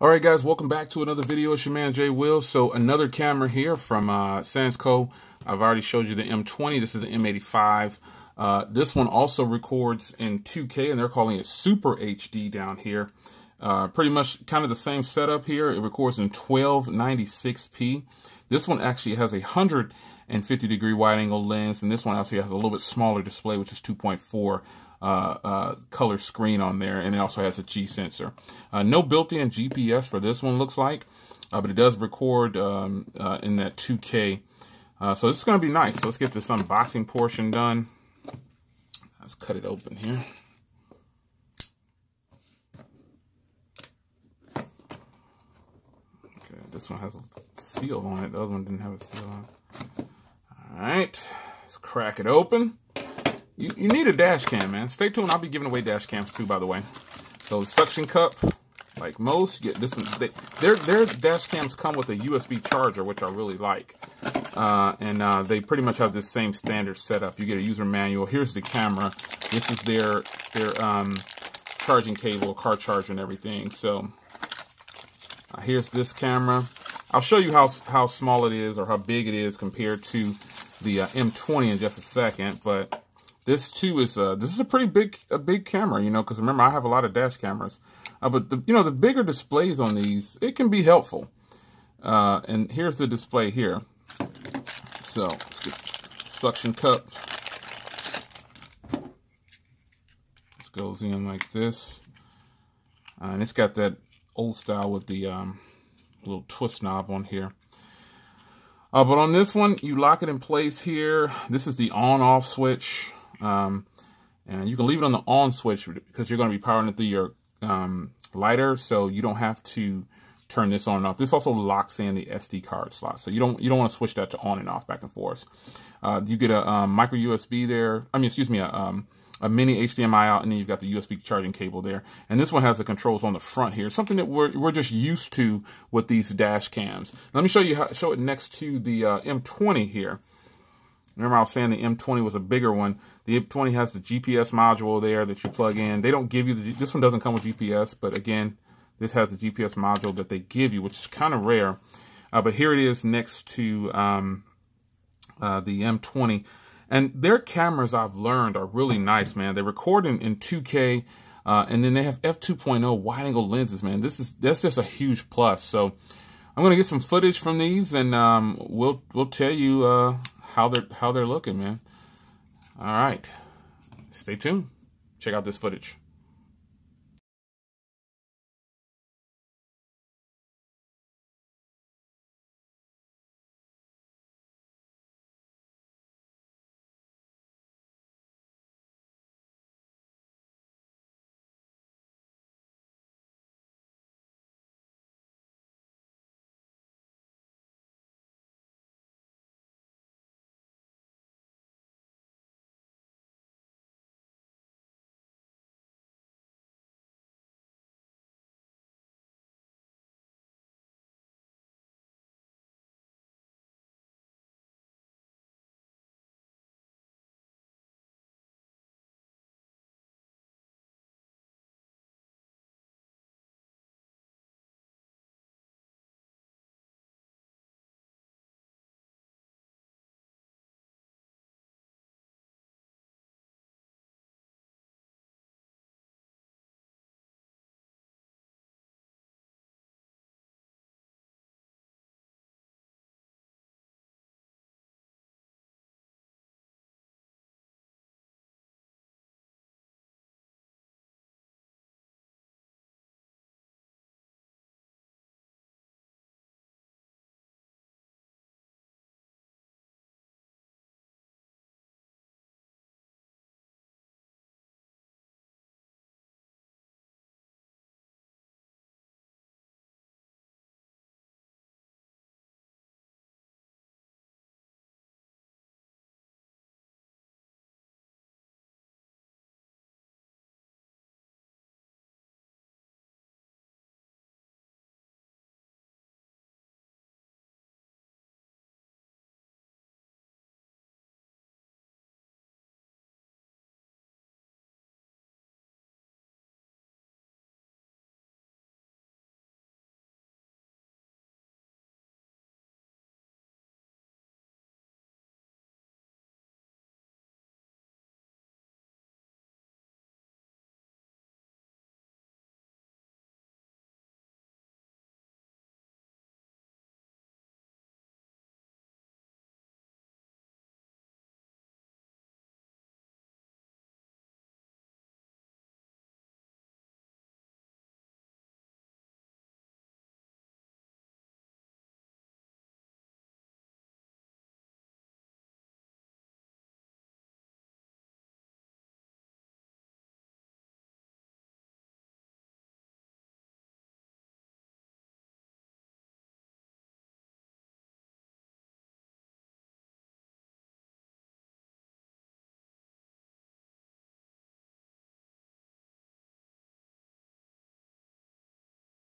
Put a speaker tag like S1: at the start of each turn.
S1: All right, guys, welcome back to another video. It's your man, Jay Will. So another camera here from Sansco. I've already showed you the M20. This is the M85. This one also records in 2K, and they're calling it Super HD down here. Pretty much kind of the same setup here. It records in 1296p. This one actually has a 150-degree wide-angle lens, and this one actually has a little bit smaller display, which is 2.4 color screen on there, and it also has a G sensor. No built-in GPS for this one, looks like, but it does record in that 2K. So it's going to be nice. So let's get this unboxing portion done. Let's cut it open here. Okay, this one has a seal on it. The other one didn't have a seal on it. All right, let's crack it open. You need a dash cam, man. Stay tuned. I'll be giving away dash cams too, by the way. So suction cup, like most, you get this one. Their dash cams come with a USB charger, which I really like. And they pretty much have this same standard setup. You get a user manual. Here's the camera. This is their charging cable, car charger, and everything. So here's this camera. I'll show you how small it is or how big it is compared to the M20 in just a second, but this too is this is a pretty big camera, you know, because remember I have a lot of dash cameras, but the bigger displays on these, it can be helpful. And here's the display here. So let's get suction cup. This goes in like this, and it's got that old style with the little twist knob on here. But on this one, you lock it in place here. This is the on-off switch. And you can leave it on the on switch because you're going to be powering it through your lighter, so you don't have to turn this on and off. This also locks in the SD card slot, so you don't want to switch that to on and off back and forth. You get a micro USB there. I mean, excuse me, a mini HDMI out, and then you've got the USB charging cable there. And this one has the controls on the front here, something that we're just used to with these dash cams. Let me show you show it next to the M20 here. Remember I was saying the M20 was a bigger one. The M20 has the GPS module there that you plug in. They don't give you this one doesn't come with GPS, but again, this has the GPS module that they give you, which is kind of rare. But here it is next to the M20. And their cameras, I've learned, are really nice, man. They record in 2K, and then they have f2.0 wide-angle lenses, man. That's just a huge plus. So I'm gonna get some footage from these, and we'll tell you how they're looking, man. All right, stay tuned. Check out this footage.